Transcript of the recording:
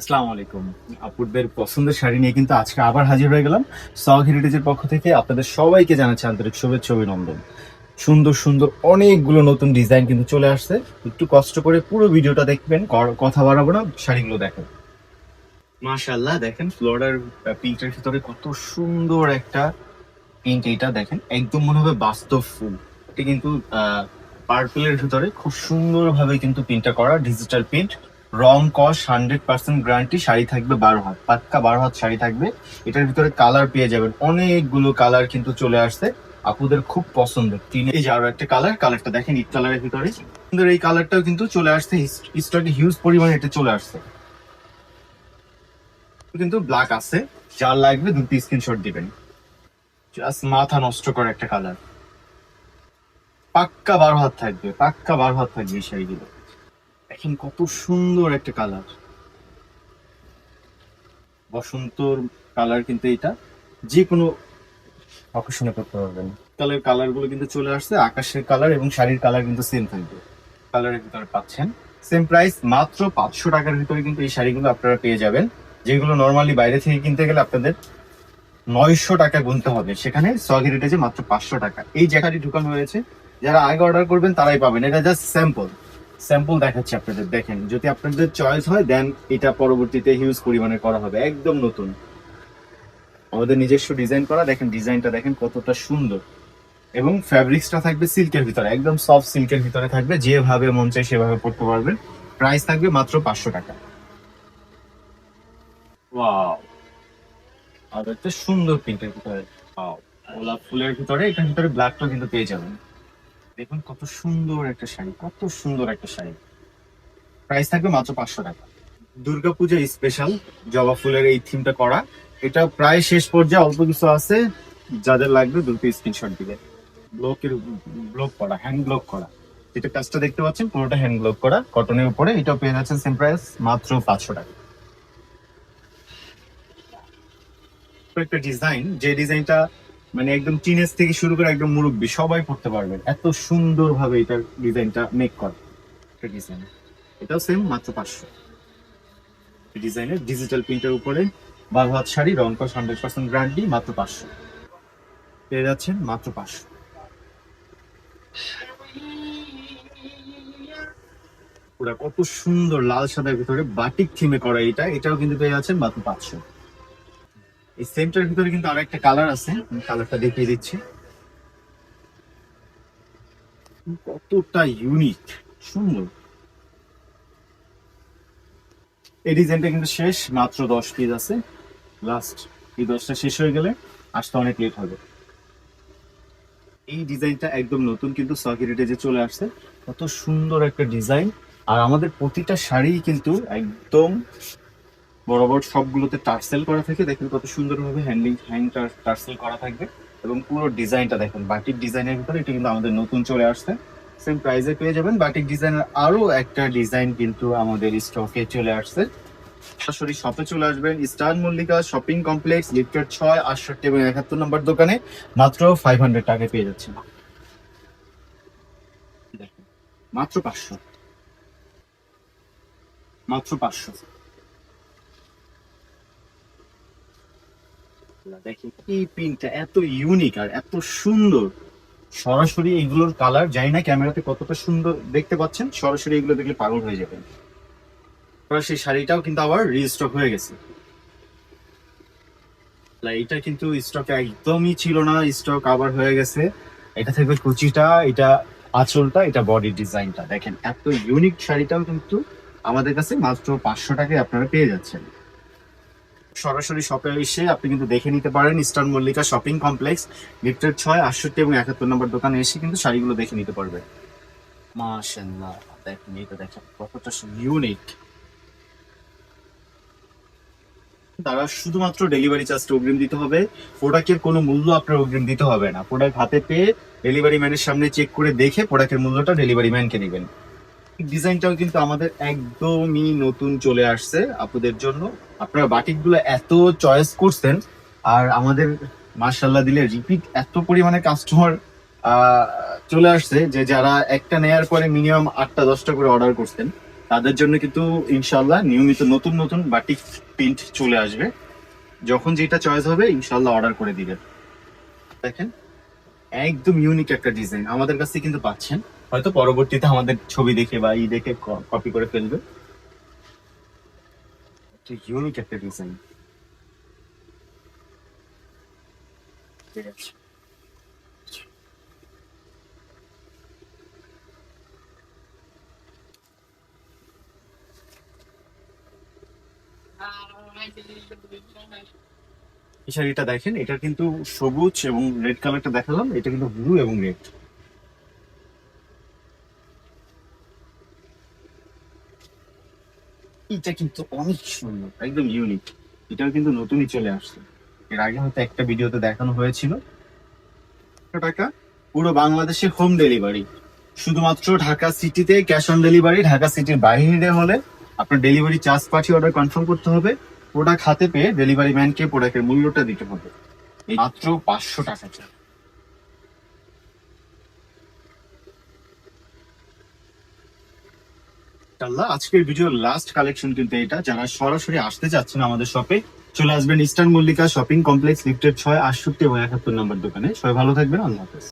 আসসালামু আলাইকুম। আপুদের পছন্দের শাড়ি নিয়ে কিন্তু আজকে আবার হাজির হয়ে গেলাম। সগ হেরিটেজের পক্ষ থেকে আপনাদের সবাইকে জানাচ্ছি আন্তরিক শুভেচ্ছা অভিনন্দন। সুন্দর সুন্দর অনেকগুলো নতুন ডিজাইন কিন্তু চলে আসছে। একটু কষ্ট করে পুরো ভিডিওটা দেখবেন, কথা বাড়াবো না, শাড়িগুলো দেখেন। মাশাআল্লাহ, দেখেন ফ্লোরাল প্রিন্টের ভিতরে কত সুন্দর একটা প্রিন্ট। এটা দেখেন একদম মনে হবে বাস্তব ফুল। এটা কিন্তু পার্পলের ভিতরে খুব সুন্দর ভাবে কিন্তু প্রিন্টটা করা, ডিজিটাল প্রিন্ট। রং কস 100% গ্যারান্টি। শাড়ি থাকবে 12 হাত, পাক্কা 12 হাত শাড়ি থাকবে। এটার ভিতরে কালার পেয়ে যাবেন, অনেকগুলো কালার কিন্তু চলে আসছে আপুদের খুব পছন্দের। এই যে আরো একটা কালারটা দেখেন ইট কালারের ভিতরে সুন্দর। এই কালারটাও কিন্তু চলে আসছে স্টকে, হিউজ পরিমাণে এটা চলে আসছে। কিন্তু ব্ল্যাক আছে, যার লাগবে দুটি স্ক্রিনশট দিবেন। জাস্ট মাথা নষ্ট করা একটা কালার, পাক্কা 12 হাত থাকবে, পাক্কা 12 হাত থাকবে এই শাড়িগুলো। এখন কত সুন্দর একটা কালার, বসন্তর কালার কিন্তু এটা যে কোনো অকেশনে করতে পারবেন। কালার গুলো কিন্তু চলে আসছে, আকাশের কালার এবং শাড়ির কালার কিন্তু সেম থাকবে। কালারের ভিতরে পাচ্ছেন সেম প্রাইস, মাত্র 500 টাকার ভিতরে কিন্তু এই শাড়িগুলো আপনারা পেয়ে যাবেন। যেগুলো নর্মালি বাইরে থেকে কিনতে গেলে আপনাদের 900 টাকা গুনতে হবে, সেখানে সগ হেরিটেজে মাত্র 500 টাকা। এই যে শাড়ি ঢুকানো হয়েছে, যারা আগে অর্ডার করবেন তারাই পাবেন। এটা জাস্ট স্যাম্পল দেখাচ্ছি আপনাদের, দেখেন। যদি আপনাদের চয়েস হয় দেন এটা পরবর্তীতে হিউজ পরিমাণে করা হবে, একদম নতুন আমাদের নিজস্ব ডিজাইন করা। দেখেন ডিজাইনটা দেখেন কতটা সুন্দর, এবং ফ্যাব্রিক্সটা থাকবে সিল্কের ভিতরে, একদম সফট সিল্কের ভিতরে থাকবে। যেভাবে মন চাই সেভাবে পড়তে পারবেন। প্রাইস থাকবে মাত্র 500 টাকা। ওয়াও, আর একটা সুন্দর প্রিন্টের ভিতরে, ওয়াও, গোলাপ ফুলের ভিতরে, এটার ভিতরে ব্ল্যাকটা কিন্তু পেয়ে যাবেন। দেখুন কত সুন্দর একটা শাড়ি, কত সুন্দর একটা শাড়ি। প্রাইস থাকবে মাত্র 500 টাকা। দুর্গাপূজা স্পেশাল জবা ফুলের এই থিমটা করা, এটা প্রায় শেষ পর্যায়ে, অল্প কিছু আছে। যাদের লাগবে দুটো স্ক্রিনশট দিবে। ব্লকের ব্লক করা, হ্যান্ড ব্লক করা, যেটা কাজটা দেখতে পাচ্ছেন পুরোটা হ্যান্ড ব্লক করা কটনের উপরে। এটাও পেয়ে যাচ্ছেন সেম প্রাইস, মাত্র 500 টাকা। একটা ডিজাইন, যে ডিজাইনটা মানে একদম টিনেজ থেকে শুরু করে একদম মুরব্বী সবাই পড়তে পারবেন, এত সুন্দর ভাবে এটার ডিজাইনটা মেক করা একটা ডিজাইন। এটাও সেম, মাত্র 500। ডিজাইনের ডিজিটাল প্রিন্টের উপরে 12 হাত শাড়ি, রং কস 100% গ্যারান্টি, মাত্র 500 পেয়ে যাচ্ছেন, মাত্র 500। পুরা কত সুন্দর লাল সাদার ভিতরে বাটিক থিমে করা, এটাও কিন্তু পেয়ে যাচ্ছেন মাত্র 500। এই সেমটার ভিতরে কিন্তু আরো একটা কালার আছে, আমি কালারটা দেখিয়ে দিচ্ছি। কতটা ইউনিক, সুন্দর। এই ডিজাইনটা কিন্তু শেষ, মাত্র 10 পিস আছে লাস্ট। এই 10টা শেষ হয়ে গেলে আসতে অনেক লেট হবে। এই ডিজাইনটা একদম নতুন কিন্তু সগ হেরিটেজে চলে আসছে। কত সুন্দর একটা ডিজাইন। আর আমাদের প্রতিটা শাড়ি কিন্তু একদম বরাবর সবগুলোতে টার্সেল করা থাকে। দেখেন কত সুন্দরভাবে হ্যান্ড টার্সেল করা থাকবে। এবং পুরো ডিজাইনটা দেখেন বাটিক ডিজাইনের ভিতরে, এটা কিন্তু আমাদের নতুন চলে আসছে। সেম প্রাইসে পেয়ে যাবেন। বাটিক ডিজাইনের আরো একটা ডিজাইন কিন্তু আমাদের স্টকে চলে আসছে। সরাসরি শপে চলে আসবেন, eastern Mallika shopping complex, lifted 6, 68 এবং 71 নম্বর দোকানে। মাত্র 500 টাকায় পেয়ে যাচ্ছেন। দেখেন, মাত্র 500, মাত্র 500। দেখেন এই পিনটা এত ইউনিক আর এত সুন্দর। সরাসরি এগুলোর কালার জানি না ক্যামেরাতে কতটা সুন্দর দেখতে পাচ্ছেন, সরাসরি এগুলো দেখলে পাগল হয়ে যাবেন। সেই শাড়িটাও কিন্তু আবার রিস্টক হয়ে গেছে। এটা কিন্তু স্টকে একদমই ছিল না, স্টক আবার হয়ে গেছে। এটা থাকবে কুচিটা, এটা আঁচলটা, এটা বডি ডিজাইনটা। দেখেন এত ইউনিক শাড়িটাও কিন্তু আমাদের কাছে মাত্র 500 টাকায় আপনারা পেয়ে যাচ্ছেন। সরাসরি শপে এসে আপনি কিন্তু দেখে নিতে পারেন। Eastern Mallika shopping complex, lifted 6, 68 এবং 71 নম্বর দোকানে এসে কিন্তু শাড়িগুলো দেখে নিতে পারবেন। মাশাআল্লাহ, দেখেন এটা, দেখেন কতটা ইউনিক। তারা শুধুমাত্র ডেলিভারি চার্জটা অগ্রিম দিতে হবে। প্রোডাক্টের কোনো মূল্য আপনার অগ্রিম দিতে হবে না। প্রোডাক্ট হাতে পেয়ে ডেলিভারি ম্যানের সামনে চেক করে দেখে প্রোডাক্টের মূল্যটা ডেলিভারি ম্যানকে দিবেন। ডিজাইনটাও কিন্তু আমাদের একদমই নতুন চলে আসছে আপনাদের জন্য। আপনারা বাটিকগুলো এত চয়েস করছেন, আর আমাদের মাশাআল্লাহ দিলে রিপিট এত পরিমাণে কাস্টমার চলে আসছে যে যারা একটা নেয়ার পরে মিনিমাম 8টা 10টা করে অর্ডার করছেন, তাদের জন্য কিন্তু ইনশাল্লাহ নিয়মিত নতুন নতুন বাটিক প্রিন্ট চলে আসবে। যখন যেটা চয়েস হবে ইনশাল্লাহ অর্ডার করে দিবেন। দেখেন একদম ইউনিক একটা ডিজাইন আমাদের কাছে কিন্তু পাচ্ছেন, হয়তো পরবর্তীতে আমাদের ছবি দেখে বা দেখে কপি করে ফেলবে। ইউনিক একটা ডিজাইন। ঠিক আছে, এই শাড়িটা দেখেন, এটা কিন্তু সবুজ এবং রেড কালারটা দেখালাম, এটা কিন্তু ব্লু এবং রেড। এটা কিন্তু অনেক সুন্দর, একদম ইউনিক। এটাও কিন্তু নতুনই চলে আসছে, এর আগে হয়তো একটা ভিডিওতে দেখানো হয়েছিল। টাকা পুরো বাংলাদেশে হোম ডেলিভারি, শুধুমাত্র ঢাকা সিটিতে ক্যাশ অন ডেলিভারি। ঢাকা সিটির বাইরে হলে আপনার ডেলিভারি চার্জ পাঠিয়ে অর্ডার কনফার্ম করতে হবে। প্রোডাক্ট হাতে পেয়ে ডেলিভারি ম্যানকে প্রোডাক্টের মূল্যটা দিতে হবে, এই মাত্র 500 টাকা। ইনশাআল্লাহ আজকের ভিডিওর লাস্ট কালেকশন কিন্তু এটা। যারা সরাসরি আসতে চাচ্ছেন আমাদের শপে, চলে আসবেন eastern Mallika shopping complex, lifted 6, 68 এবং 71 নম্বর দোকানে। সবাই ভালো থাকবেন, আল্লাহ হাফেজ।